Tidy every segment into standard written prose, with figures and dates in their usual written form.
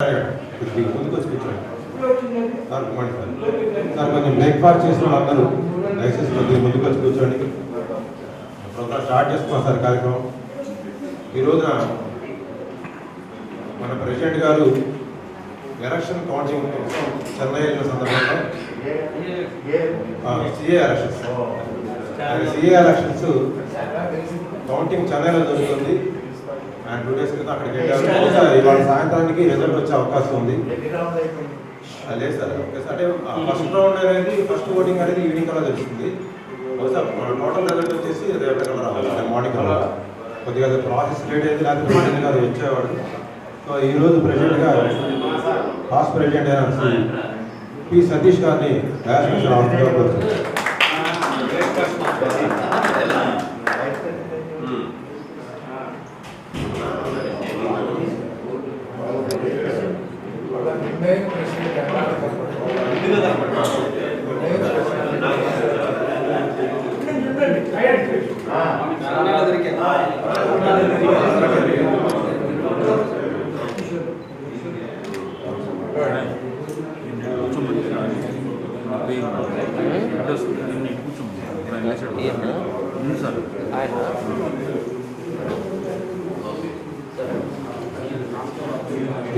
ముందుకు వచ్చి కూర్చోండి సార్. గుడ్ సార్ కొంచెం బ్రేక్ఫాస్ట్ చేసిన వాళ్ళందరూ దయచేసి కొద్దిగా ముందుకు వచ్చి కూర్చోండి. ప్రోగ్రామ్ స్టార్ట్ చేసుకున్నాం సార్ కార్యక్రమం. ఈ రోజున మన ప్రెసిడెంట్ గారు ఎలక్షన్ కౌంటింగ్ చెన్నై వెళ్ళిన సందర్భంలో సిఏ ఎలక్షన్స్ కౌంటింగ్ చెన్నైలో జరుగుతుంది. అండ్ 2 days క్రితం అక్కడికి వెళ్ళారు. ఇవాళ సాయంత్రానికి రిజల్ట్ వచ్చే అవకాశం ఉంది. లేదు సార్, ఓకే సార్. అంటే ఫస్ట్ రౌండ్ అనేది ఫస్ట్ ఓటింగ్ అనేది ఈవినింగ్ కల్లా తెలుస్తుంది. సార్ టోటల్ రిజల్ట్ వచ్చేసి రేపు రావాలి మార్నింగ్ కల్లా. కొద్దిగా ప్రాసెస్ లేట్ అయింది, లేకపోతే ప్రెసిడెంట్ గారు వచ్చేవాడు. సో ఈరోజు ప్రెసిడెంట్ గారు పాస్ట్ ప్రెసిడెంట్ అయిన పి సతీష్ గారిని రాష్ట్ర అవసరంగా కోరుతుంది.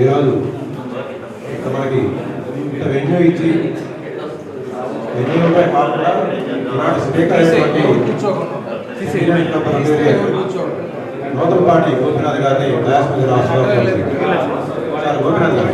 ఈరోజు మనకి ఇంత వెన్యూ ఇచ్చి వెన్యూపై కాకుండా ఈనాటి స్పీకర్ నూతన పార్టీ గోపినాథ్ గారిని డయాస్ మీద సార్. గోపినాథ్ గారు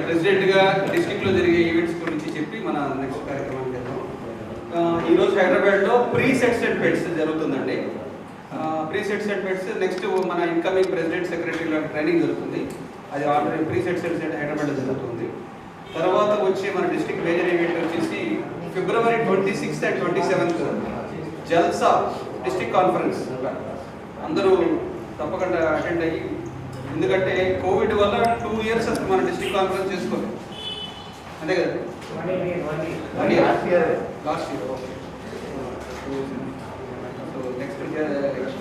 ప్రెసిడెంట్ గా డిస్ట్రిక్ట్ లో జరిగే ఈవెంట్స్ గురించి చెప్పి మన నెక్స్ట్ కార్యక్రమానికి వెళ్దాం. ఈరోజు హైదరాబాద్ లో ప్రీ సెట్స్ అండ్ బెడ్స్ జరుగుతుందండి. Pre sets and beds next మన ఇన్కమింగ్ ప్రెసిడెంట్ సెక్రటరీ ట్రైనింగ్ జరుగుతుంది. అది already pre sets and Hyderabad లో జరుగుతుంది. తర్వాత వచ్చి మన డిస్ట్రిక్ట్ మేజర్ ఈవెంట్ వచ్చేసి February 26th and 27th Jalsa district conference. అందరూ తప్పకుండా అటెండ్ అయ్యి, ఎందుకంటే కోవిడ్ వల్ల 2 years అసలు మన డిస్ట్రిక్ట్ కాన్ఫరెన్స్ చేసుకోలేదు, అంతే కదా? Last year. Okay. So next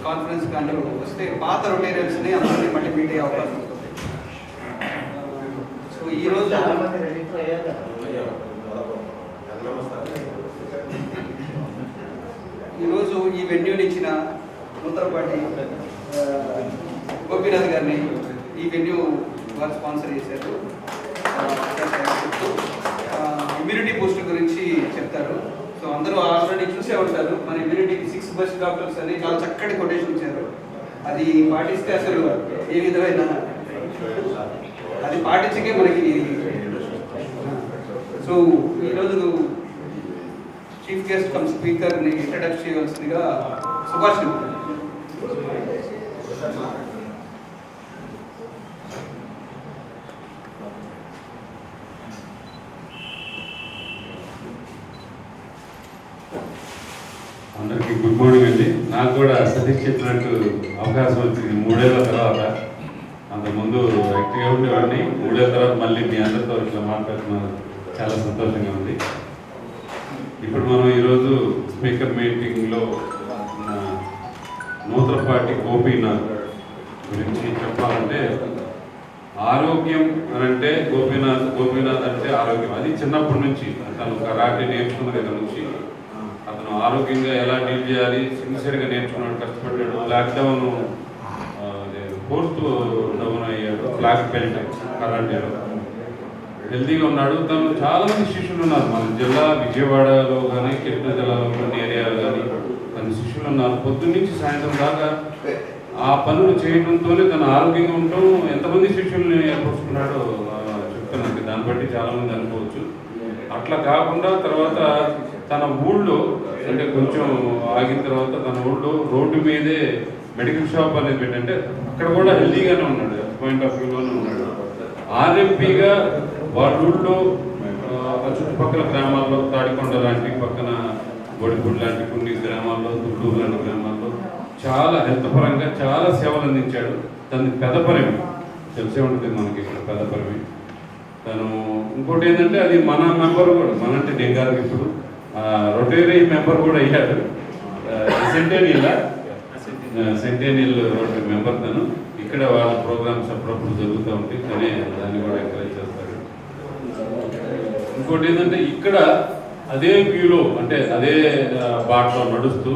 conference అందరూ వస్తే పాత రొటేరియన్స్ని అందరినీ మళ్ళీ మీట్ అయ్యే అవకాశం ఉంటుంది. సో ఈరోజు ఈ వెన్యూని ఇచ్చిన నూతనపాటి గోపీనాథ్ గారిని ఈ వెన్యూ వారు స్పాన్సర్ చేశారు. ఇమ్యూనిటీ బూస్ట్ గురించి చెప్తారు. సో అందరూ ఆల్రెడీ చూసే ఉంటారు. మన ఇమ్యూనిటీకి 6 బెస్ట్ డాక్టర్స్ అని చాలా చక్కటి కొటేషన్ ఇచ్చారు. అది పాటిస్తే అసలు ఏ విధమైన అది పాటించకే మనకి. సో ఈరోజు చీఫ్ గెస్ట్ కమ్ స్పీకర్ని ఇంట్రడక్ట్ చేయవలసిందిగా సుభాష్. అందరికీ గుడ్ మార్నింగ్ అండి. నాకు కూడా సతీష్ చెప్పినట్టు అవకాశం వచ్చింది 3 ఏళ్ల తర్వాత. అంతకుముందు యాక్టివ్గా ఉండేవాడిని. 3 ఏళ్ల తర్వాత మళ్ళీ మీ అందరితో ఇట్లా మాట్లాడుతున్నారు, చాలా సంతోషంగా ఉంది. ఇప్పుడు మనం ఈరోజు స్పీకర్ మీటింగ్లో నూతన పార్టీ గోపీనాథ్ గురించి చెప్పాలంటే, ఆరోగ్యం అని అంటే గోపీనాథ్ అంటే ఆరోగ్యం. అది చిన్నప్పటి నుంచి తను కరాటే నేర్చుకున్న దగ్గర నుంచి అతను ఆరోగ్యంగా ఎలా డీల్ చేయాలి సిన్సియర్గా నేర్చుకున్నాడు, కష్టపడ్డాడు. లాక్డౌన్ 4th డౌన్ అయ్యాడు, బ్లాక్ బెల్ట్ కరాటేలో. హెల్తీగా ఉన్నాడు. తను చాలామంది శిష్యులు ఉన్నారు మన జిల్లా విజయవాడలో కానీ కృష్ణా జిల్లాలో కొన్ని ఏరియాలు కానీ తన శిష్యులు ఉన్నారు. పొద్దున్న నుంచి సాయంత్రం దాకా ఆ పనులు చేయడంతోనే తను ఆరోగ్యంగా ఉండటం. ఎంతమంది శిష్యుల్ని ఏర్పరుచుకున్నాడో చెప్తున్నాను. దాన్ని బట్టి చాలామంది అనుకోవచ్చు. అట్లా కాకుండా తర్వాత తన ఊళ్ళో అంటే కొంచెం ఆగిన తర్వాత తన ఊళ్ళో రోడ్డు మీదే మెడికల్ షాప్ అనేది పెట్టంటే అక్కడ కూడా హెల్తీగానే ఉన్నాడు, పాయింట్ ఆఫ్ వ్యూలోనే ఉన్నాడు. ఆర్ఎంపీగా వాళ్ళ ఊళ్ళో చుట్టుపక్కల గ్రామాల్లో తాడికొండ లాంటి పక్కన బొడిపూడి లాంటి కొన్ని గ్రామాల్లో, తుళ్ళూరు లాంటి గ్రామాల్లో చాలా హెల్త్ పరంగా చాలా సేవలు అందించాడు. తనది పెదపరిమి తెలిసే ఉంటుంది మనకి, ఇక్కడ పెదపరిమి. తను ఇంకోటి ఏంటంటే అది మన మెంబర్ కూడా, మన అంటే నేను కాదు, ఇప్పుడు రొటేరీ మెంబర్ కూడా అయ్యాడు. సెంటేనియల్ రోటరీ మెంబర్ తను. ఇక్కడ వాళ్ళ ప్రోగ్రామ్స్ అప్పుడప్పుడు జరుగుతూ ఉంటాయి, తనే దాన్ని కూడా ఎంకరేజ్ చేస్తాడు. ఇంకోటి ఏంటంటే ఇక్కడ అదే వ్యూలో, అంటే అదే బాటలో నడుస్తూ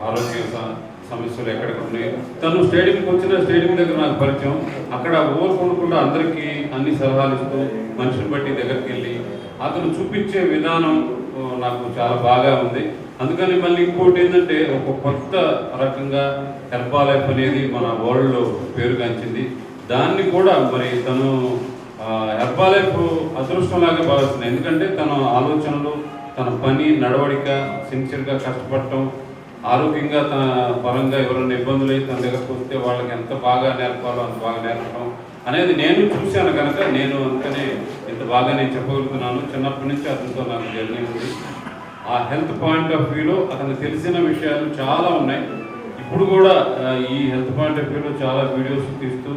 ఆరోగ్య సమస్యలు ఎక్కడికి ఉన్నాయి. తను స్టేడియంకి వచ్చిన స్టేడియం దగ్గర నాకు పరిచయం. అక్కడ ఊరుకుండకుండా అందరికీ అన్ని సలహాలు ఇస్తూ మనిషిని బట్టి దగ్గరికి వెళ్ళి అతను చూపించే విధానం నాకు చాలా బాగా ఉంది. అందుకని మళ్ళీ ఇంకోటి ఏంటంటే ఒక కొత్త రకంగా హెర్బాలైఫ్ అనేది మన వరల్డ్లో పేరుగాంచింది. దాన్ని కూడా మరి తను హెర్బాలైఫ్ అదృష్టంలాగా భావిస్తుంది. ఎందుకంటే తన ఆలోచనలు, తన పని నడవడిక, సిన్సియర్గా కష్టపడటం, ఆరోగ్యంగా తన పరంగా ఎవరైనా ఇబ్బందులు అయితే తన దగ్గరకు వస్తే వాళ్ళకి ఎంత బాగా నేర్పాలో అంత బాగా నేర్పడం అనేది నేను చూశాను కనుక నేను అందుకనే ఇంత బాగా నేను చెప్పగలుగుతున్నాను. చిన్నప్పటి నుంచి అతనితో నాకు జర్నీ ఉంది. ఆ హెల్త్ పాయింట్ ఆఫ్ వ్యూలో అతనికి తెలిసిన విషయాలు చాలా ఉన్నాయి. ఇప్పుడు కూడా ఈ హెల్త్ పాయింట్ ఆఫ్ వ్యూలో చాలా వీడియోస్ తీస్తూ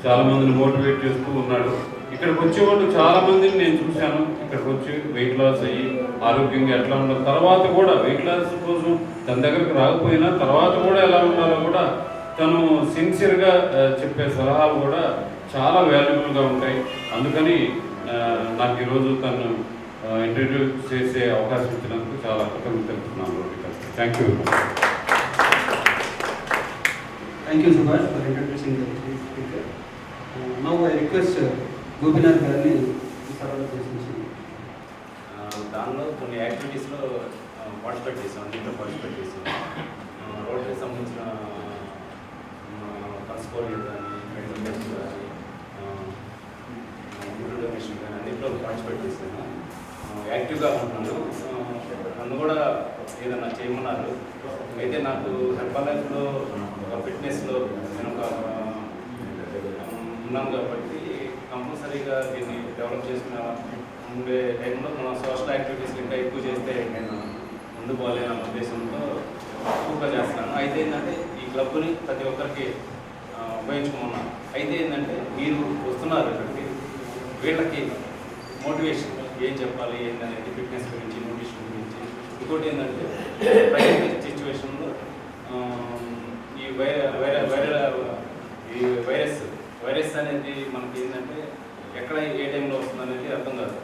చాలా మందిని మోటివేట్ చేస్తూ ఉన్నాడు. ఇక్కడికి వచ్చేవాళ్ళు చాలా మందిని నేను చూశాను. ఇక్కడికి వచ్చి వెయిట్ లాస్ అయ్యి ఆరోగ్యంగా ఎట్లా ఉండాలి, తర్వాత కూడా వెయిట్ లాస్ కోసం తన దగ్గరకు రాకపోయినా తర్వాత కూడా ఎలా ఉండాలో కూడా తను సిన్సియర్గా చెప్పే సలహాలు కూడా చాలా వాల్యుబుల్గా ఉంటాయి. అందుకని నాకు ఈరోజు తను ఇంటర్వ్యూ చేసే అవకాశం ఇచ్చినందుకు చాలా కృతజ్ఞతలు తెలుపుతున్నాను. Thank you. Thank you, Subhash, for introducing the speaker. Now I request Gopinath గారిని సభలో చేసి దానిలో కొన్ని యాక్టివిటీస్లో పార్టిసిపేట్ చేసాం, దీంట్లో పార్టిసిపేట్ చేసాం. రోడ్కి సంబంధించిన కన్స్కోరియల్ కానీ, మెడికల్ టెస్ట్ కానీ, బ్లడ్ డొనేషన్ కానీ అన్నింటిలో పార్టిసిపేట్ చేసాను. యాక్టివ్గా ఉంటున్నాను. నన్ను కూడా ఏదన్నా చేయమన్నారు. అయితే నాకు హెర్బాలైఫ్లో ఫిట్నెస్లో నేను ఒక ఉన్నాను కాబట్టి కంపల్సరీగా దీన్ని డెవలప్ చేసుకున్న ఉండే టైంలో మన సోషల్ యాక్టివిటీస్ ఇంకా ఎక్కువ చేస్తే నేను ముందు పోలేని ఉద్దేశంతో ఎక్కువగా చేస్తున్నాను. అయితే ఏంటంటే ఈ క్లబ్ని ప్రతి ఒక్కరికి ఉపయోగించుకున్నాను. అయితే ఏంటంటే మీరు వస్తున్నారు ఇక్కడికి, వీళ్ళకి మోటివేషన్ ఏం చెప్పాలి ఏంటనేది ఫిట్నెస్ గురించి, న్యూట్రిషన్ గురించి. ఇంకోటి ఏంటంటే ప్రజెంట్ సిచ్యువేషన్లో ఈ వైరస్ అనేది మనకి ఏంటంటే ఎక్కడ ఏ టైంలో వస్తుంది అనేది అర్థం కాదు.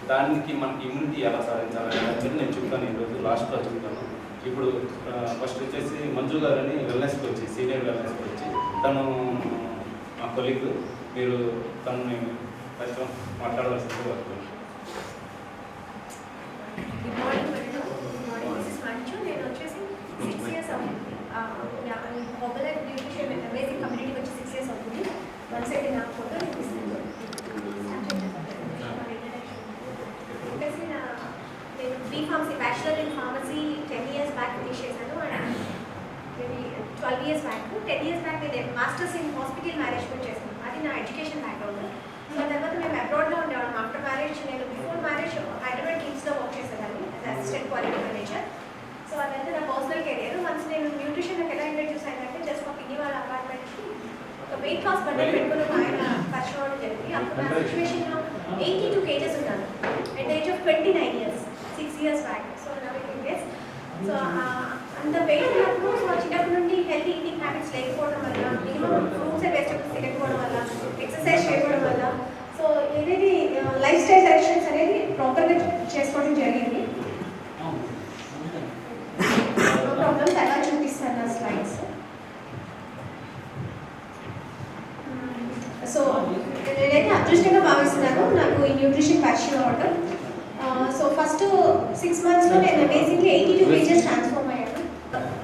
దానికి మనకి ఇమ్యూనిటీ ఎలా సాధించాలి అనేది నేను చెప్తాను ఈరోజు లాస్ట్లో చెప్తాను. ఇప్పుడు ఫస్ట్ వచ్చేసి మంజు గారని వెల్నెస్కి వచ్చి, సీనియర్ వెల్నెస్కి వచ్చి, తను మా కొలీగ్. మీరు తనని కొంచెం మాట్లాడవలసింది వస్తుంది. అమేజింగ్ కమ్యూనిటీకి వచ్చి 6 years అవుతుంది. వన్ సెకండ్ నా ఫోటో నేను B Pharmacy bachelor in pharmacy 10 years back finish చేశాను. And maybe 12 years back 10 years back నేను మాస్టర్స్ ఇన్ హాస్పిటల్ మేనేజ్మెంట్ చేశాను. అది నా ఎడ్యుకేషన్ బ్యాక్గ్రౌండ్. ఆ తర్వాత మేము అబ్రాడ్లో ఉండేవాళ్ళం. ఆఫ్టర్ మ్యారేజ్ నేను బిఫోర్ మ్యారేజ్ హైదరాబాద్ కిమ్స్లో వర్క్ చేసేదాన్ని as assistant quality manager. So అదంతా నా పర్సనల్ కెరియర్. వన్స్ నేను న్యూట్రిషన్కి ఎలా ఇంట్రడ్యూస్ అయిందంటే జస్ట్ మా పిన్ని వాళ్ళ అపార్ట్మెంట్కి ఒక వెయిట్ లాస్ బండల్ పెట్టుకుని ఆయన పరిచయం అవ్వడం జరిగింది. అప్పుడు నా సిచ్యువేషన్లో 82 kgs ఉన్నాను at the age of 29 years, 6 years back. So నా వెయిట్ సో అంత వెయిట్ ఉన్నప్పుడు సో చిన్నప్పటి నుండి హెల్తీ ఈటింగ్ హ్యాబిట్స్ లేకపోవడం వల్ల, మినిమం ఫ్రూట్స్ అండ్ వెజిటబుల్స్ తినకపోవడం వల్ల, ఎక్సర్సైజ్ చేయడం వల్ల, సో ఏదైతే లైఫ్ స్టైల్ సెలెక్షన్స్ అనేది ప్రాపర్గా చేసుకోవడం జరిగింది. నో ప్రాబ్లం, తర్వాత చూపిస్తాను నా స్లైడ్స్. సో నేనైతే అదృష్టంగా భావిస్తున్నాను నాకు ఈ న్యూట్రిషన్ పరిచయం అవ్వడం. సో ఫస్ట్ 6 monthsలో నేను అమేజింగ్లీ 82 kgs ట్రాన్స్ఫార్మ్ అయ్యాను.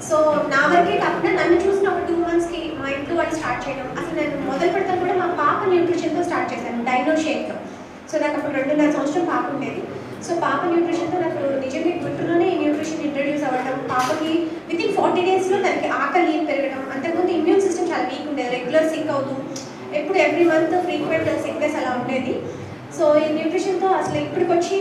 సో నా వరకే కాకుండా నన్ను చూసిన ఒక 2 monthsకి మా ఇంట్లో వాళ్ళు స్టార్ట్ చేయడం. అసలు నేను మొదలు పెడతాను కూడా మా పాప న్యూట్రిషన్తో స్టార్ట్ చేశాను, డైనో షేక్తో. సో నాకు అప్పుడు 2.5 సంవత్సరం పాప ఉండేది. సో పాప న్యూట్రిషన్తో నాకు నిజంగా గుర్తులోనే ఈ న్యూట్రిషన్ ఇంట్రడ్యూస్ అవ్వడం. పాపకి వితిన్ 40 daysలో తనకి ఆకలి పెరగడం. అంతకుముందు ఇమ్యూన్ సిస్టమ్ చాలా వీక్ ఉండేది, రెగ్యులర్ సిక్ అవుతూ ఎప్పుడు ఎవ్రీ మంత్ ఫ్రీక్వెంట్ సిక్నెస్ అలా ఉండేది. సో ఈ న్యూట్రిషన్తో అసలు ఇప్పటికి వచ్చి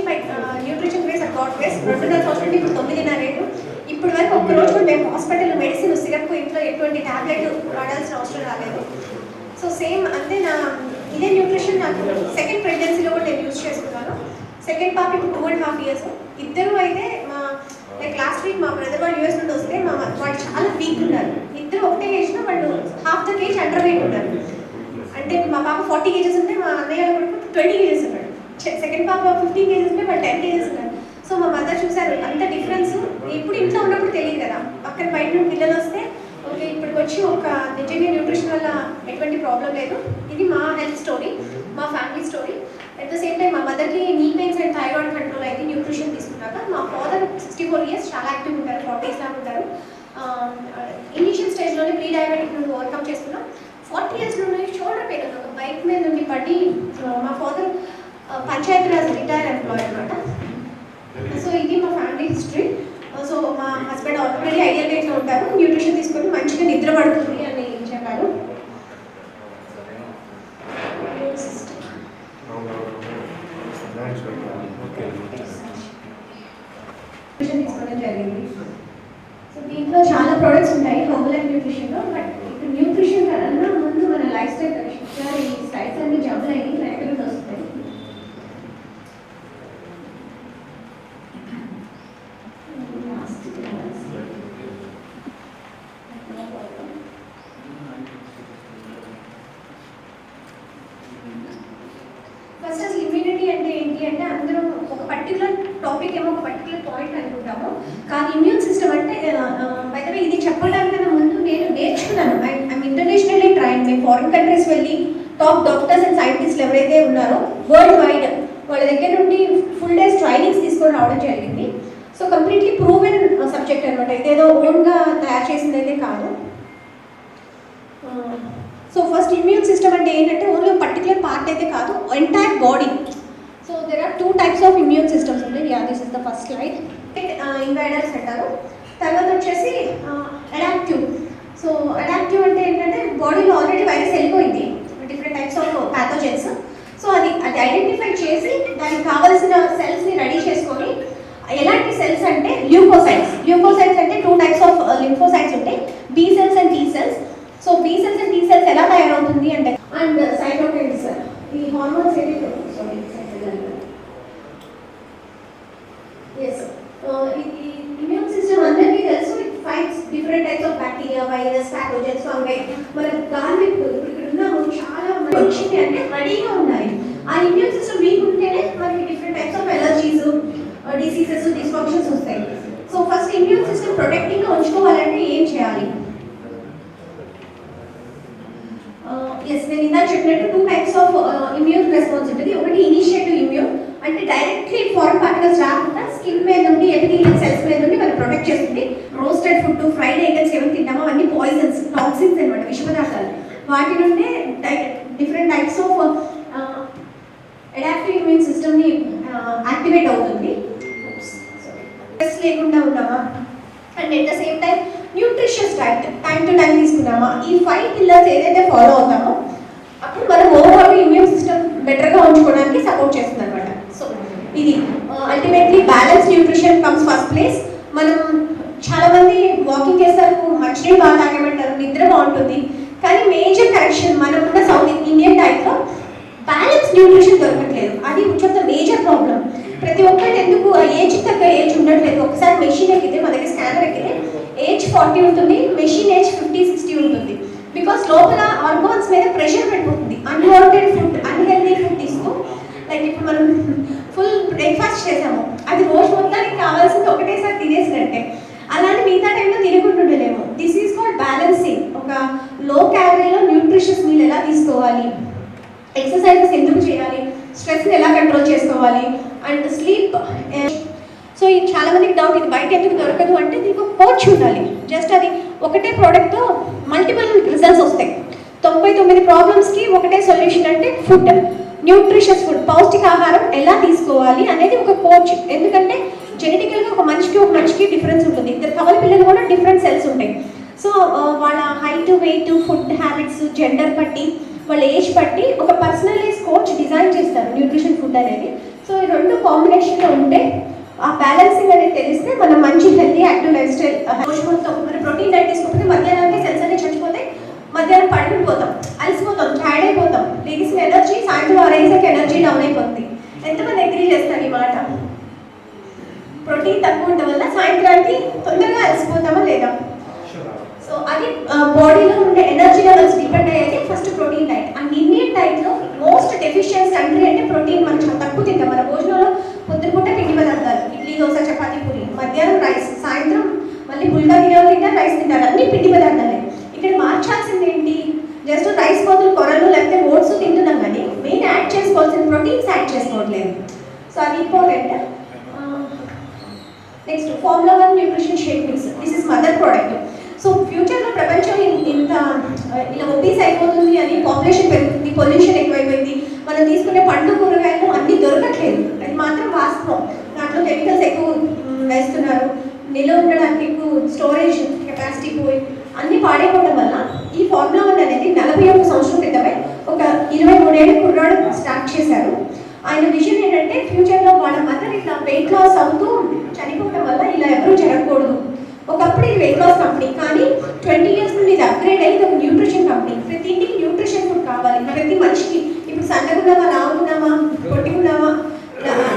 న్యూట్రిషన్ వేస్ గాట్ వేస్ 2.5 సంవత్సరం నుండి ఇప్పుడు 9.5 ఏళ్ళు. ఇప్పటి వరకు ఒక్కరోజు కూడా మేము హాస్పిటల్లో మెడిసిన్ సిరప్ ఇంట్లో ఎటువంటి ట్యాబ్లెట్ వాడాల్సిన అవసరం రాలేదు. సో సేమ్ అంటే ఇదే న్యూట్రిషన్ నాకు సెకండ్ ప్రెగ్నెన్సీలో కూడా నేను యూజ్ చేసుకున్నాను. సెకండ్ పాప ఇప్పుడు 2.5 years. ఇద్దరు అయితే లైక్ లాస్ట్ వీక్ మా బ్రదర్ వాళ్ళు యూఎస్ నుండి వస్తే వాళ్ళు చాలా వీక్ ఉన్నారు. ఇద్దరు ఒకటే ఏజ్లో వాళ్ళు half the kg under weight ఉన్నారు. అంటే మా పాప 40 kgs ఉంటే మా అన్నయ్య కొడుకు 20 kgs ఉన్నాడు. సెకండ్ పాప 15 kgs ఉంటే వాళ్ళు 10 kgs ఉన్నారు. సో మా మదర్ చూసారు అంత డిఫరెన్స్. ఇప్పుడు ఇంట్లో ఉన్నప్పుడు తెలియదు కదా, పక్కన బయట నుండి పిల్లలు వస్తే ఓకే ఇప్పటికి వచ్చి ఒక నిజంగా న్యూట్రిషన్ వల్ల ఎటువంటి ప్రాబ్లం లేదు. ఇది మా హెల్త్ స్టోరీ, మా family story. At the same time మా మదర్కి నీ పెయిన్స్ అండ్ థైరాయిడ్ కంట్రోల్ అయితే న్యూట్రిషన్ తీసుకున్నాక. మా ఫాదర్ 64 years చాలా యాక్టివ్ ఉంటారు, 40s లాగా ఉంటారు. ఇనిషియల్ స్టేజ్లోనే ప్రీ డయాబెటిక్ నుండి ఓవర్కమ్ చేస్తున్నాం. 40 years నుండి షోల్డర్ పెయిన్ ఒక బైక్ మీద నుండి పడి మా ఫాదర్ పంచాయతీరాజ్ రిటైర్ ఎంప్లాయ్ అనమాట. సో ఇది మా ఫ్యామిలీ హిస్టరీ. సో మా హస్బెండ్ ఆల్రెడీ ఐడియల్ వెయిట్లో ఉంటారు, న్యూట్రిషన్ తీసుకొని మంచిగా నిద్ర పడుతుంది అని చెప్పారు. తీసుకోవడం జరిగింది. సో దీంట్లో చాలా ప్రోడక్ట్స్ ఉంటాయి హెర్బల్ అండ్ న్యూట్రిషన్లో. బట్ ఇప్పుడు న్యూట్రిషన్ కన్నా ముందు మన లైఫ్ స్టైల్ కరెక్షన్ ఈ స్టైల్స్ అన్ని జబ్బులు అయ్యి ఎక్కడ వస్తాయి. ఫస్ట్ అసలు ఇమ్యూనిటీ అంటే ఏంటి అంటే అందరూ ఒక పర్టికులర్ టాపిక్ ఏమో ఒక పర్టికులర్ పాయింట్ అనుకుంటాము, కానీ ఇమ్యూన్ సిస్టమ్ అంటే బయట ఇది చెప్పడానికన్నా ముందు నేను నేర్చుకున్నాను. I'm internationally train. మేము ఫారిన్ కంట్రీస్ వెళ్ళి టాప్ డాక్టర్స్ అండ్ సైంటిస్టులు ఎవరైతే ఉన్నారో వరల్డ్ వైడ్ వాళ్ళ దగ్గర నుండి ఫుల్ డేస్ ట్రైనింగ్స్ తీసుకొని రావడం జరిగింది. సో కంప్లీట్లీ ప్రూవెన్ సబ్జెక్ట్ అనమాట, ఇదేదో ఓన్గా తయారు చేసింది అయితే కాదు. సో ఫస్ట్ ఇమ్యూన్ సిస్టమ్ అంటే ఏంటంటే ఓన్లీ పర్టికులర్ పార్ట్ అయితే కాదు, entire body. So there are 2 types of immune systems ఉంటాయి. This is the first slide. Invaders అంటారు. తర్వాత వచ్చేసి అడాప్టివ్. సో అడాప్టివ్ అంటే ఏంటంటే బాడీలో ఆల్రెడీ వైరస్ వెళ్ళిపోయింది, different types of pathogens. So అది ఐడెంటిఫై చేసి దానికి కావాల్సిన సెల్స్ని రెడీ చేసుకొని, ఎలాంటి సెల్స్ అంటే ల్యూకోసైట్స్. ల్యూకోసైట్స్ అంటే 2 types ఆఫ్ లింఫోసైట్స్ ఉంటాయి, be cells and T cells. So be cells and T cells ఎలా తయారవుతుంది అంటే అండ్ సైటోకైన్స్ ఈ హార్మోన్స్ ఏదైతే ఈ ఇమ్యూన్ సిస్టమ్ అందరికీ తెలుసు. It fights different types of bacteria, virus, pathogens, fungi. మన గార్లిక్ ఇక్కడ ఉన్నాము చాలా వచ్చింది అంటే రెడీగా ఉన్నాయి. ఆ ఇమ్యూన్ సిస్టమ్ వీక్ ఉంటేనే మనకి different types of allergies, diseases, dysfunctions వస్తాయి. సో ఫస్ట్ ఇమ్యూన్ సిస్టమ్ ప్రొటెక్టింగ్గా ఉంచుకోవాలంటే ఏం చేయాలి? నేను ఇందాక చెప్పినట్టు 2 types ఆఫ్ ఇమ్యూన్ రెస్పాన్స్ ఉంటుంది. ఒకటి ఇనిషియేటివ్ ఇమ్యూన్ అంటే డైరెక్ట్లీ ఫారెన్ పార్టికల్స్ రాకుండా స్కిన్ మీద నుండి ఎపిథీలియల్ సెల్స్ మీద నుండి మనం ప్రొటెక్ట్ చేస్తుంది. రోస్టెడ్ ఫుడ్, ఫ్రైడ్ ఐటమ్స్ ఏమైనా తింటామో అవన్నీ పాయిజన్స్, టాక్సిన్స్ అనమాట, విష పదార్థాలు. వాటి నుండి different types of adaptive immune సిస్టమ్ని యాక్టివేట్ అవుతుంది. స్ట్రెస్ లేకుండా ఉన్నామా and at the same time nutritious diet time to time తీసుకున్నామా, ఈ 5 pillars ఏదైతే ఫాలో అవుతామో అప్పుడు మనం ఓవరాల్ ఇమ్యూన్ సిస్టమ్ బెటర్గా ఉంచుకోవడానికి సపోర్ట్ చేస్తుంది అనమాట. సో ఇది ultimately balance nutrition comes first place. మనం చాలామంది వాకింగ్ చేస్తారు, మంచినీళ్ళు బాగా తాగమంటారు, నిద్ర బాగుంటుంది, కానీ మేజర్ కరెక్షన్ మనకున్న సౌత్ ఇండియన్ డైట్లో బ్యాలెన్స్ న్యూట్రిషన్ దొరకట్లేదు. అది కొంచెం మేజర్ ప్రాబ్లం. ప్రతి ఒక్కటి ఎందుకు ఏజ్ తగ్గ ఏజ్ ఉండట్లేదు. ఒకసారి మెషిన్ ఎక్కితే, మన దగ్గర స్కానర్ ఎక్కితే ఏజ్ 40 ఉంటుంది, మెషిన్ ఏజ్ 50-60 ఉంటుంది. బికాస్ లోపల ఆర్గాన్స్ మీద ప్రెషర్ పడిపోతుంది. అన్వాంటెడ్ ఫుడ్, అన్హెల్దీ ఫుడ్ తీసుకో. లైక్ ఇప్పుడు మనం ఫుల్ బ్రేక్ఫాస్ట్ చేసాము, అది రోజు మొత్తానికి కావాల్సింది ఒకటేసారి తినేసినట్టే. అలాంటి మిగతా టైంలో తినకుంటుండలేము. This is called balancing. ఒక లో క్యాలరీలో న్యూట్రిషియస్ మీల్ ఎలా తీసుకోవాలి, ఎక్సర్సైజెస్ ఎందుకు చేయాలి, స్ట్రెస్ని ఎలా కంట్రోల్ చేసుకోవాలి అండ్ స్లీప్. సో ఇది చాలా మందికి డౌట్, ఇది బయట ఎందుకు దొరకదు అంటే దీనికి ఒక కోచ్ ఉండాలి. జస్ట్ అది ఒకటే ప్రోడక్ట్తో మల్టిపుల్ రిజల్ట్స్ వస్తాయి. 99 ప్రాబ్లమ్స్కి ఒకటే సొల్యూషన్ అంటే ఫుడ్, న్యూట్రిషియస్ ఫుడ్, పౌష్టికాహారం ఎలా తీసుకోవాలి అనేది ఒక కోచ్. ఎందుకంటే జెనెటికల్గా ఒక మనిషికి డిఫరెన్స్ ఉంటుంది. ఇద్దరు కవల పిల్లలు కూడా డిఫరెంట్ సెల్స్ ఉంటాయి. సో వాళ్ళ height, weight, food habits, gender బట్టి, వాళ్ళ ఏజ్ బట్టి ఒక పర్సనలైజ్ కోచ్ డిజైన్ చేస్తారు న్యూట్రిషన్ ఫుడ్ అనేది. సో ఈ 2 కాంబినేషన్లో ఉంటే ఆ బ్యాలెన్సింగ్ అనేది తెలిస్తే మనం మంచి హెల్తీ యాక్టివ్ లైఫ్ స్టైల్ రోజు మొత్తం మన ప్రోటీన్ డైట్ తీసుకుంటే మధ్యాహ్నానికి సెల్స్ అన్ని చచ్చిపోతే మధ్యాహ్నం పడుకుపోతాం, అలసిపోతాం, టైర్డ్ అయిపోతాం, లెగిసిన ఎనర్జీ సాయంత్రం 6 ఎనర్జీ డౌన్ అయిపోతుంది. ఎంతమంది అగ్రీ చేస్తారు ఈ మాట? ప్రోటీన్ తక్కువ ఉండడం వల్ల సాయంత్రానికి తొందరగా అలసిపోతామా లేదా? సో అది బాడీలో ఉండే ఎనర్జీ లెవెల్స్ డిపెండ్ అయ్యేది first protein diet. And Indian డైట్లో మోస్ట్ డెఫిషియన్స్ కంట్రీ అంటే ప్రోటీన్. మనం చాలా తక్కువ తింటాం. మన భోజనంలో పొద్దునపూట పిండి పదార్థాలు, ఇడ్లీ, దోశ, చపాతీ, పూరి, మధ్యాహ్నం రైస్, సాయంత్రం మళ్ళీ పుల్కా గిన్నెలు తింటారు, రైస్ తింటారు, అన్ని పిండి పదార్థాలే. ఇక్కడ మార్చాల్సింది ఏంటి? జస్ట్ రైస్ బదులు కొరలు లేకపోతే ఓట్స్ తింటున్నాం, కానీ మెయిన్ యాడ్ చేసుకోవాల్సిన ప్రోటీన్స్ యాడ్ చేసుకోవట్లేదు. సో అది important. Next formula 1 nutrition shake mix. This is mother product. So ఫ్యూచర్లో ప్రపంచం ఇంత ఇలా ఒబీస్ అయిపోతుంది అని, పాపులేషన్ పెరుగుతుంది, పొల్యూషన్ ఎక్కువైపోయింది, మనం తీసుకునే పండ్లు కూరగాయలు అన్నీ దొరకట్లేదు. అది మాత్రం వాస్తవం. దాంట్లో కెమికల్స్ ఎక్కువ వేస్తున్నారు, నిల్వ ఉండడానికి ఎక్కువ స్టోరేజ్ కెపాసిటీ పోయి అన్నీ పాడైపోవడం వల్ల ఈ ఫార్ములా 1 అనేది 41 సంవత్సరం క్రితమే ఒక 23 ఏళ్ళ కుర్రాడు స్టార్ట్ చేశారు. ఆయన విజన్ ఏంటంటే ఫ్యూచర్లో వాళ్ళ మదర్ ఇట్లా వెయిట్ లాస్ అవుతూ చనిపోవడం వల్ల ఇలా ఎవరూ జరగకూడదు. ఒకప్పుడు ఇది వెయిట్ లాస్ కంపెనీ, కానీ 20 ఇయర్స్ నుండి ఇది అప్గ్రేడ్ అయ్యి ఒక న్యూట్రిషన్ కంపెనీ. ప్రతి ఇంటికి న్యూట్రిషన్ ఫుడ్ కావాలి. ప్రతి మనిషికి ఇప్పుడు సన్నగున్నామా, లావున్నామా, పొట్టిగున్నామా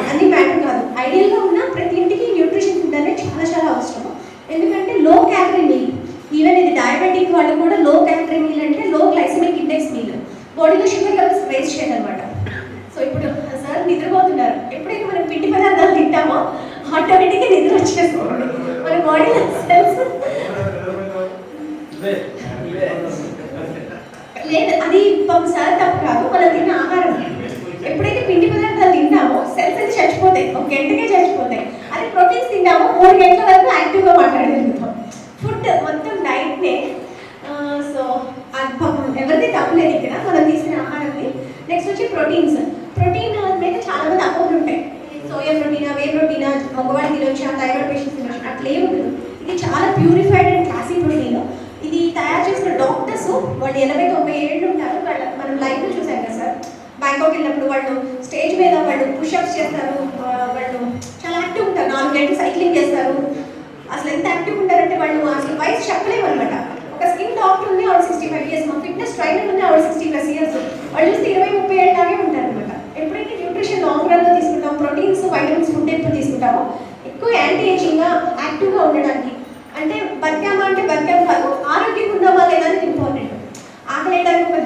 అన్ని మ్యాటర్ కాదు. ఐడియల్గా ఉన్న ప్రతి ఇంటికి న్యూట్రిషన్ ఫుడ్ అనేది చాలా చాలా అవసరం. ఎందుకంటే లో క్యాలరీ మీల్, ఈవెన్ ఇది డయాబెటిక్ వాళ్ళు కూడా లో క్యాలరీ మీల్ అంటే లో గ్లైసెమిక్ ఇండెక్స్ మీల్. బాడీలో షుగర్ లెవెల్స్ రేస్ చేయాలన్నమాట. సో ఇప్పుడు సార్ నిద్రపోతున్నారు. ఎప్పుడైతే మనం పిండి పదార్థాలు తింటామో ఆటోమేటిక్గా నిద్ర వచ్చేస్తుంది. మన బాడీలో సెల్స్ లేదు, అది సార్ తప్పు కాదు, మనం తిన్న ఆహారం. ఎప్పుడైతే పిండి పదార్థాలు తింటామో సెల్స్ అయితే చచ్చిపోతాయి, 1 గంటకే చచ్చిపోతాయి. అదే ప్రోటీన్స్ తింటామో 3 గంటల వరకు యాక్టివ్గా మాట్లాడగలుగుతాం. ఫుడ్ మొత్తం డైట్నే. సో ఎవరిది తప్పలేదు ఇక్కడ, మనం తీసుకునే ఆహారాన్ని. నెక్స్ట్ వచ్చి ప్రోటీన్స్. ప్రోటీన్ మీద చాలా మంది అపోహలు ఉంటాయి. సోయా ప్రోటీనా, వే ప్రోటీనా, మగవాళ్ళు తినొచ్చా, థైరాయిడ్ పేషెంట్స్ తినొచ్చా, అట్లా ఏముండదు. ఇది చాలా ప్యూరిఫైడ్ అండ్ క్లాసిక్ ప్రోటీన్. ఇది తయారు చేసిన డాక్టర్స్ వాళ్ళు 80-90 ఏళ్ళు ఉంటారు. మనం లైవ్లో చూసాం కదా సార్, బ్యాంకాక్ వెళ్ళినప్పుడు వాళ్ళు స్టేజ్ మీద వాళ్ళు పుషప్స్ చేస్తారు, వాళ్ళు చాలా యాక్టివ్ ఉంటారు, 4 గంటలు సైక్లింగ్ చేస్తారు. అసలు ఎంత యాక్టివ్ ఉంటారంటే వాళ్ళు అసలు వయసు చెప్పలేము అనమాట. ఒక స్కిన్ డాక్టర్ ఉంది, ఆవిడ 65 ఇయర్స్, మా ఫిట్నెస్ ట్రైనర్ ఉంది, ఆవిడ 60+ ఇయర్స్. వాళ్ళు చూస్తే 20-30 ఏళ్ళలాగే ఉంటారు అనమాట. ఎప్పుడైతే న్యూట్రిషన్ లాంగ్ రన్లో తీసుకుంటాం, ప్రోటీన్స్, వైటమిన్స్ ఫుడ్ ఎప్పుడు తీసుకుంటామో ఎక్కువ యాంటీ ఏజింగ్గా యాక్టివ్గా ఉండడానికి. అంటే బతికామా అంటే బతికాం కాదు, ఆరోగ్యంగా ఉన్నామా లేదా అనేది ఇంపార్టెంట్. ఆకలేయడానికి ఒక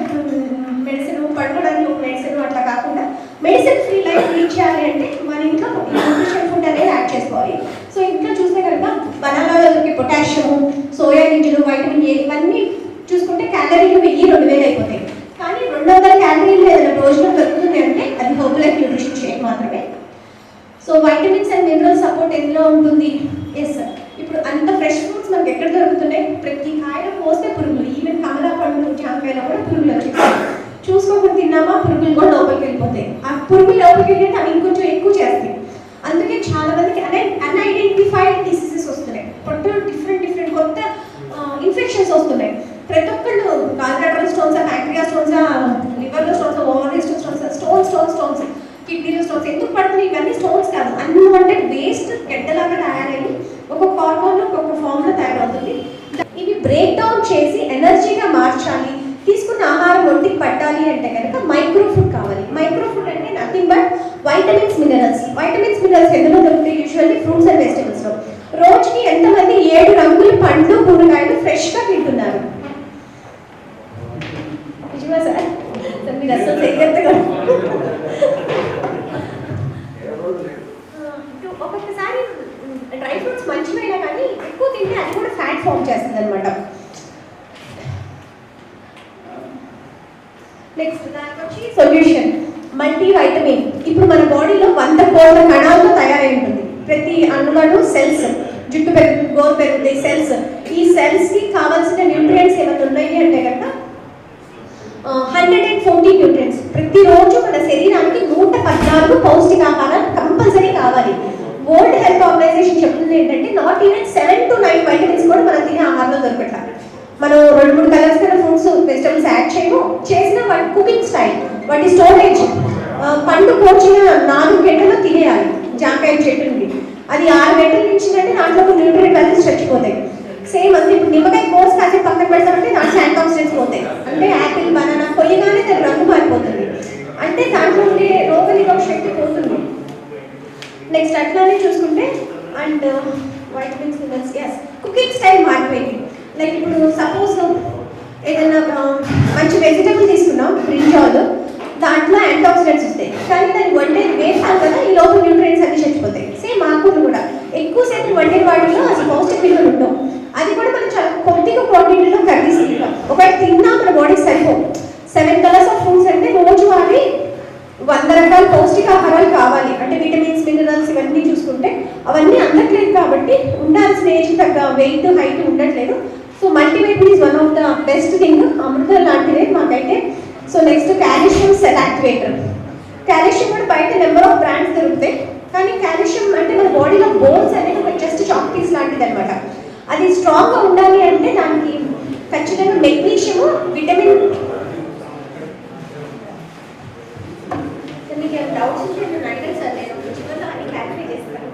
మెడిసిన్, పడుకోవడానికి ఒక మెడిసిన్, అట్లా కాకుండా మెడిసిన్ ఫ్రీ లైఫ్ లీడ్ చేయాలి అంటే మన ఇంట్లో న్యూట్రిషన్ ఫుడ్ అనేది యాడ్ చేసుకోవాలి. సో ఇంట్లో చూస్తే కనుక బనానాలో దొరికే పొటాషియం, సోయా గింజలు, వైటమిన్ ఏ, ఇవన్నీ చూసుకుంటే క్యాలరీలు 1000-2000 అయిపోతాయి. కానీ 200 క్యాలరీలు ఏదైనా రోజులో దొరుకుతుంది అంటే అది హెర్బల్ న్యూట్రిషన్ షేక్ మాత్రమే. So vitamins and mineral support ఎందులో ఉంటుంది? Yes sir. ఇప్పుడు అంత ఫ్రెష్ ఫ్రూట్స్ మనకి ఎక్కడ దొరుకుతున్నాయి? ప్రతి కాయలో పోస్తే పురుగులు, ఈవెన్ కమలా పండు, జాంకాయలో కూడా పురుగులు వచ్చేస్తాయి. చూసుకోకుండా తిన్నామా పురుగులు కూడా లోపలికి వెళ్ళిపోతాయి. ఆ పురుగులు లోపలికి వెళ్ళి అవి ఇంకొంచెం ఎక్కువ చేస్తాయి. అందుకే చాలా మందికి అన్ఐడెంటిఫైడ్ డిసీజెస్ వస్తున్నాయి. పొట్టలో డిఫరెంట్ కొత్త ఇన్ఫెక్షన్స్ వస్తున్నాయి. ప్రతి ఒక్కళ్ళు గాల్బ్లాడర్ స్టోన్సా, ప్యాంక్రియా స్టోన్సా, లివర్లో స్టోన్స్, ఓవరీ స్టోన్స్, కిడ్నీలో స్టోన్స్. ఎందుకు పడుతున్నాయి? ఇవన్నీ స్టోన్స్ కాదు, అన్వాంటెడ్ వేస్ట్ గడ్డలాగా తయారయ్యి ఒక్కొక్క హార్మోన్ ఒక్కొక్క ఫామ్లో తయారవుతుంది. ఇవి బ్రేక్ డౌన్ చేసి ఎనర్జీగా మార్చాలి. తీసుకున్న ఆహారం ఒంటికి పట్టాలి అంటే కనుక మైక్రో ఫుడ్ కావాలి. మైక్రో ఫుడ్ అంటే nothing but vitamins, minerals. Vitamins, minerals ఎందులో దొరుకుతాయి? యూజువల్లీ ఫ్రూట్స్ అండ్ వెజిటబుల్స్లో. రోజుకి ఎంతమంది 7 రంగుల పండ్లు, కూరగాయలు ఫ్రెష్గా తింటున్నారు? నిజమా సార్? మీరు అసలు దగ్గరగా ఒక్కొక్కసారి డ్రై ఫ్రూట్స్ మంచివైనా కానీ ఎక్కువ తింటే అది కూడా ఫ్యాట్ ఫామ్ చేస్తుంది అనమాట. నెక్స్ట్ దానికి వచ్చి సొల్యూషన్ మల్టీ వైటమిన్. ఇప్పుడు మన బాడీలో 100 కోట్ల కణాలతో తయారై ఉంటుంది. ప్రతి అణువులను సెల్స్, జుట్టు పెరుగుతుంది, గోరు పెరుగుతాయి, సెల్స్. ఈ సెల్స్కి కావాల్సిన న్యూట్రియంట్స్ ఏమైనా ఉన్నాయి అంటే కనుక 140 న్యూట్రియంట్స్. ప్రతిరోజు మన శరీరానికి 114 పౌష్టికాహారం కంపల్సరీ కావాలి. వరల్డ్ హెల్త్ ఆర్గనైజేషన్ చెప్తుంది ఏంటంటే నాట్ ఈవెన్ 7 to 9 వైటమిన్స్ కూడా మనం తినే ఆహారంలో దొరకట్లేదు. మనం 2-3 కలర్స్ కన్నా ఫ్రూట్స్, వెజిటబుల్స్ యాడ్ చేయము. చేసిన వాటి కుకింగ్ స్టైల్, వాటి స్టోరేజ్, పండు కోచిన 4 గంటల్లో తినేయాలి. జాంకాయ చెట్టు నుండి అది 6 గంటలు ఇచ్చిందంటే దాంట్లో న్యూట్రియంట్ వాల్యూస్ చచ్చిపోతాయి. సేమ్ అంతే, ఇప్పుడు నిమ్మకాయ కోర్స్ కాసేపు పక్కన పెడతామంటే దాంట్లో యాంటీ ఆక్సిడెంట్స్ పోతాయి. అంటే యాపిల్ బనానా కొయ్యగానే దాని రంగు మారిపోతుంది, అంటే దాంట్లో ఉండే రోగనిరోధక శక్తి పోతుంది. నెక్స్ట్ అట్లానే చూసుకుంటే and vitamins minerals, yes cooking style మారిపోయింది. లైక్ ఇప్పుడు సపోజ్ ఏదైనా మంచి వెజిటబుల్ తీసుకున్నాం బ్రింజాల్, దాంట్లో యాంటీ ఆక్సిడెంట్స్ వస్తాయి, కానీ దాన్ని వండే వేస్తాం కదా ఈ లోపల న్యూట్రియంట్స్ అన్ని చచ్చిపోతాయి. సేమ్ ఆకులు కూడా ఎక్కువసేపు వండే వాటిలో అసలు పౌష్టిక విలువలు ఉండవు. అది కూడా మనం చాలా కొద్దిగా క్వాంటిటీలో కర్రీస్ తింటాం, ఒకటి తిన్నా మన బాడీకి సరిపోవు. 7 కలర్స్ ఆఫ్ ఫుడ్స్ అంటే రోజువారీ 100 రకాల పౌష్టికాహారాలు కావాలి. అంటే విటమిన్స్ మినరల్స్ ఇవన్నీ చూసుకుంటే అవన్నీ అందట్లేదు, కాబట్టి ఉండాల్సిన ఏజ్ తగ్గ వెయిట్ హైట్ ఉండట్లేదు. So multivitamin is one of the best thing, అమృతం లాంటిదే మాకైతే. So next calcium cell activator. Calcium కూడా బయట నెంబర్ ఆఫ్ బ్రాండ్స్ దొరుకుతాయి, కానీ కాల్షియం అంటే మన బాడీలో బోన్స్ అనేది ఒక జస్ట్ చాక్ పీస్ లాంటిది అనమాట. అది స్ట్రాంగ్గా ఉండాలి అంటే దానికి ఖచ్చితంగా మెగ్నీషియము, విటమిన్. మీకు ఏమైనా డౌట్స్ ఉంటే నేను అడిగాను సార్, నేను చివరిలో అన్ని క్లారిఫై చేస్తాను.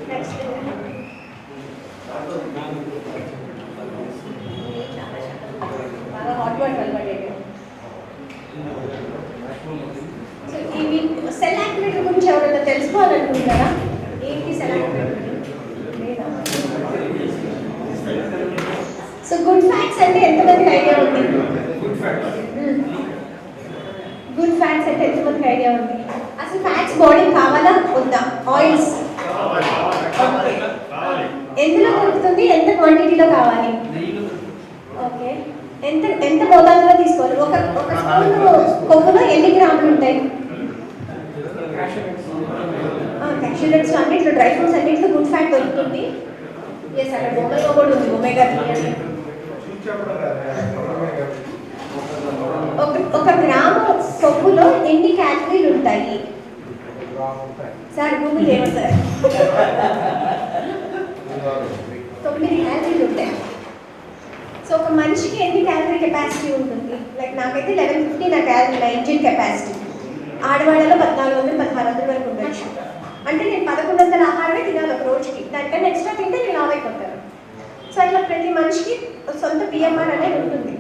నెక్స్ట్ బాగా హాట్ వాటర్ అలవాటు. సో ఇవి సెల్ యాక్టివేటర్ గురించి ఎవరైనా తెలుసుకోవాలనుకుంటున్నారా? ఏంటి సెల్ యాక్టివేటర్? లేదా? సో గుడ్ ఫ్యాట్స్ అంటే ఎంతమందికి ఐడియా ఉంది? గుడ్ ఫ్యాట్స్ అంటే ఎంతమందికి ఐడియా ఉంది? అసలు ఫ్యాట్స్ బాడీ కావాలా వద్దా? ఆయిల్స్ ఎందులో దొరుకుతుంది, ఎంత క్వాంటిటీలో కావాలి? ఓకే, ఎంత మోతాదులో తీసుకోవాలి? ఒక స్పూన్ కొవ్వులో ఎన్ని గ్రాములు ఉంటాయి? క్యాషూ నట్స్ అన్నిట్లో, డ్రై ఫ్రూట్స్ అన్నిట్లో గుడ్ ఫ్యాట్ దొరుకుతుంది. ఎస్, అక్కడ ఒమేగా కూడా ఉంది, ఒమేగా 3 అని. ఒక గ్రాము కొవ్వులో ఎన్ని క్యాలరీలు ఉంటాయి సార్? గూగుల్ ఏమో సార్. 9 క్యాలరీలు ఉంటాయి. సో ఒక మనిషికి ఎన్ని క్యాలరీ కెపాసిటీ ఉంటుంది? లైక్ నాకైతే 1150 నా ఇంజిన్ కెపాసిటీ. ఆడవాళ్ళలో 1400-1600 వరకు ఉండొచ్చు. అంటే నేను 1100 ఆహారమే తినాలి ఒక రోజుకి, దానికన్నా ఎక్స్ట్రా తింటే నేను లావ్ అయిపోతాను. సో అట్లా ప్రతి మనిషికి సొంత బిఎంఆర్ అనేది ఉంటుంది.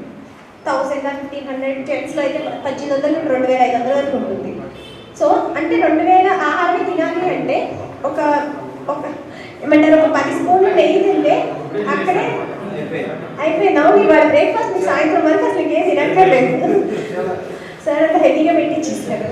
1000-1500, జెంట్స్లో అయితే 1800-2500 వరకు ఉంటుంది. సో అంటే 2000 ఆహారమే తినాలి అంటే ఒక ఏమంటారు, ఒక 10 స్పూన్లు నెయ్యి తింటే అక్కడే అయిపోయిందా? ఇవాళ బ్రేక్ఫాస్ట్ మీకు సాయంత్రం వరకు అసలు ఏం తినక్కర్లేదు సార్, అంత హెవీగా పెట్టించిస్తారు.